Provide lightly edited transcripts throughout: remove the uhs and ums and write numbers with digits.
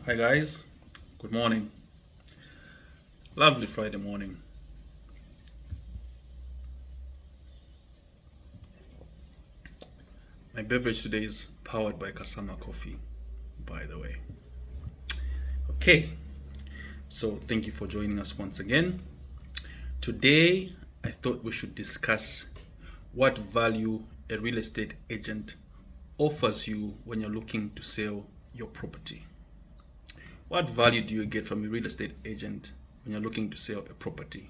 Hi guys, good morning. Lovely Friday morning. My beverage today is powered by Kasama Coffee, by the way. Okay, so thank you for joining us once again. Today, I thought we should discuss what value a real estate agent offers you when you're looking to sell your property. What value do you get from a real estate agent when you're looking to sell a property?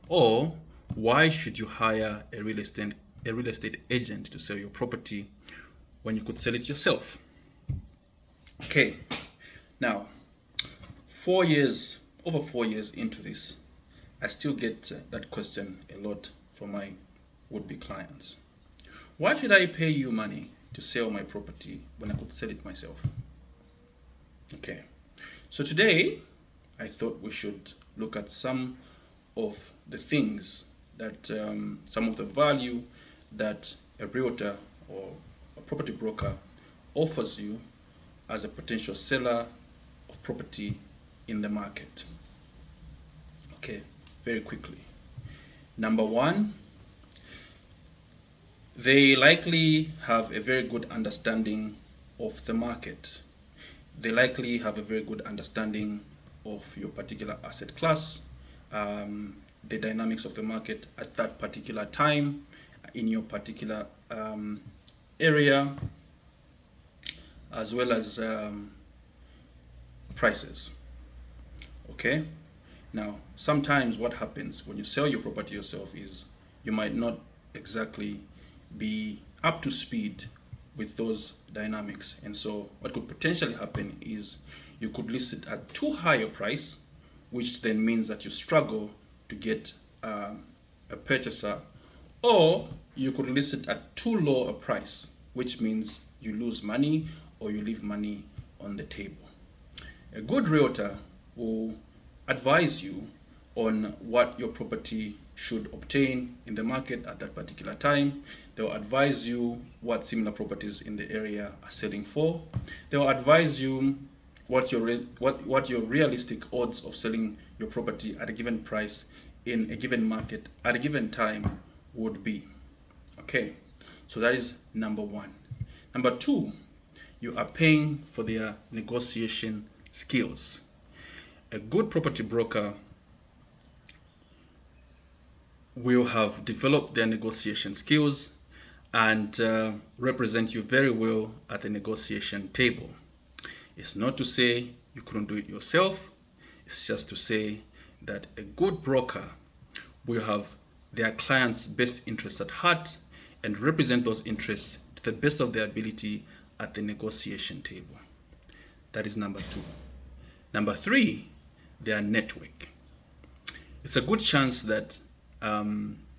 Or why should you hire a real estate agent to sell your property when you could sell it yourself? Okay, now over 4 years into this, I still get that question a lot from my would-be clients. Why should I pay you money to sell my property when I could sell it myself? Okay, so today I thought we should look at some of the things that, some of the value that a realtor or a property broker offers you as a potential seller of property in the market. Okay, very quickly. Number one, they likely have a very good understanding of the market. They likely have a very good understanding of your particular asset class, the dynamics of the market at that particular time in your particular area, as well as prices. Okay, now sometimes what happens when you sell your property yourself is you might not exactly be up to speed with those dynamics, and so what could potentially happen is you could list it at too high a price, which then means that you struggle to get a purchaser, or you could list it at too low a price, which means you lose money or you leave money on the table. A good realtor will advise you on what your property should obtain in the market at that particular time. They'll advise you what similar properties in the area are selling for. They'll advise you what your realistic odds of selling your property at a given price in a given market at a given time would be. Okay, so that is number one. Number two, you are paying for their negotiation skills. A good property broker will have developed their negotiation skills and represent you very well at the negotiation table. It's not to say you couldn't do it yourself, it's just to say that a good broker will have their clients' best interests at heart and represent those interests to the best of their ability at the negotiation table. That is number two. Number three, their network. It's a good chance that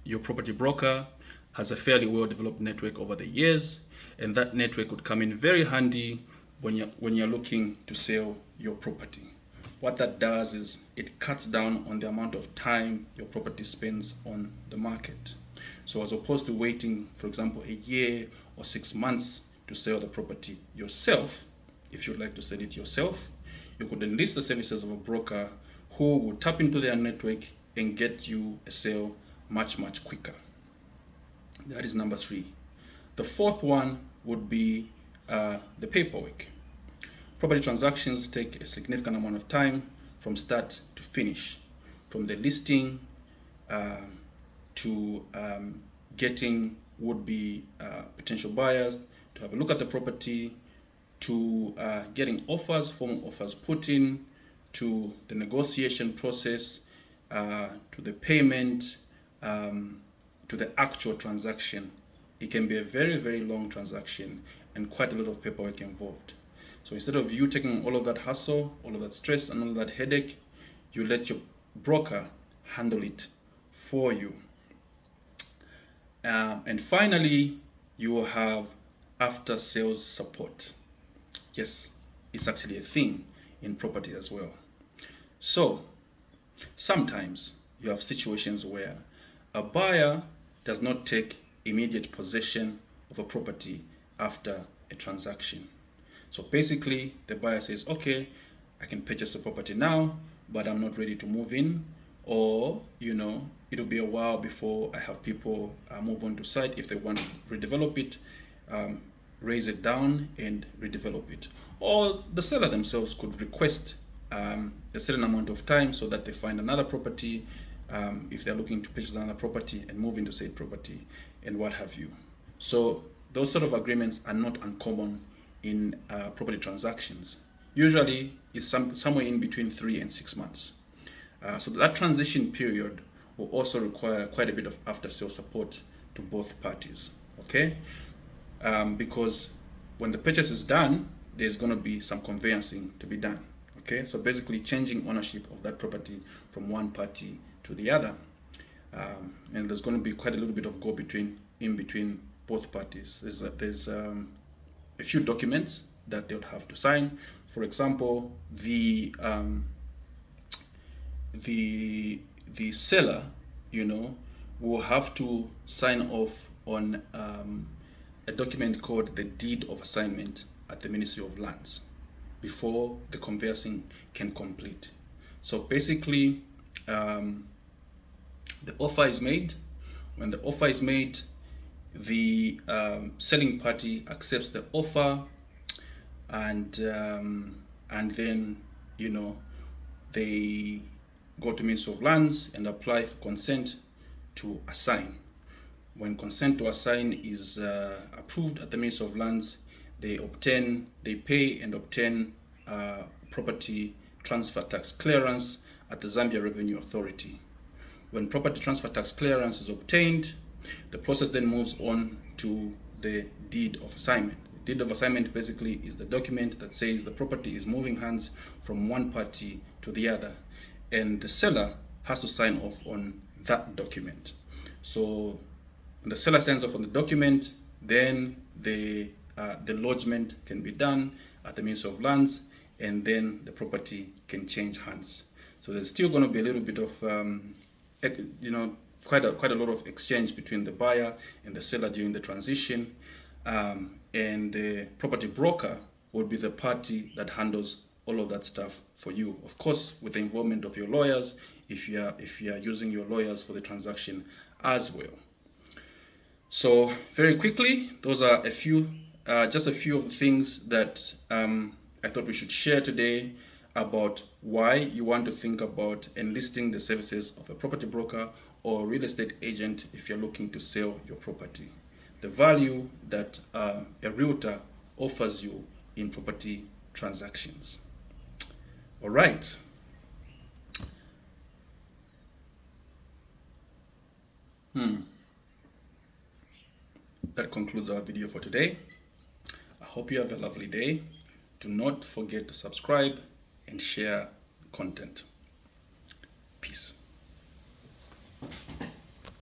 your property broker has a fairly well-developed network over the years, and that network would come in very handy when you're looking to sell your property. What that does is it cuts down on the amount of time your property spends on the market. So as opposed to waiting, for example, a year or 6 months to sell the property yourself, if you'd like to sell it yourself, you could enlist the services of a broker who will tap into their network and get you a sale much quicker. That is number three. The fourth one would be the paperwork. Property transactions take a significant amount of time from start to finish, from the listing to getting would-be potential buyers to have a look at the property, to getting offers, formal offers put in, to the negotiation process, to the payment, to the actual transaction. It can be a very long transaction and quite a lot of paperwork involved. So instead of you taking all of that hassle, all of that stress, and all of that headache, you let your broker handle it for you. And finally, you will have after sales support. Yes, it's actually a thing in property as well. So sometimes you have situations where a buyer does not take immediate possession of a property after a transaction. So basically, the buyer says, okay, I can purchase the property now, but I'm not ready to move in, or it'll be a while before I have people move on to site if they want to redevelop it, raise it down and redevelop it. Or the seller themselves could request a certain amount of time so that they find another property, if they're looking to purchase another property and move into said property and what have you. So those sort of agreements are not uncommon in property transactions. Usually it's somewhere in between 3 and 6 months. So that transition period will also require quite a bit of after-sale support to both parties, okay? Because when the purchase is done, there's going to be some conveyancing to be done, okay? So basically changing ownership of that property from one party to the other. And there's going to be quite a little bit of go-between in between both parties. There's a few documents that they would have to sign. For example, the seller, will have to sign off on a document called the deed of assignment at the Ministry of Lands before the conveyancing can complete. So basically, the offer is made. When the offer is made, the selling party accepts the offer, and then they go to Ministry of Lands and apply for consent to assign. When consent to assign is approved at the Ministry of Lands, they pay and obtain property transfer tax clearance at the Zambia Revenue Authority. When property transfer tax clearance is obtained, the process then moves on to the deed of assignment. The deed of assignment basically is the document that says the property is moving hands from one party to the other, and the seller has to sign off on that document. So when the seller signs off on the document, then the lodgement can be done at the Ministry of Lands, and then the property can change hands. So there's still going to be a little bit of quite a lot of exchange between the buyer and the seller during the transition, and the property broker will be the party that handles all of that stuff for you, of course with the involvement of your lawyers if you are using your lawyers for the transaction as well. So very quickly, those are just a few of the things that I thought we should share today about why you want to think about enlisting the services of a property broker or real estate agent if you're looking to sell your property. The value that a realtor offers you in property transactions. All right. That concludes our video for today. I hope you have a lovely day. Do not forget to subscribe and share the content.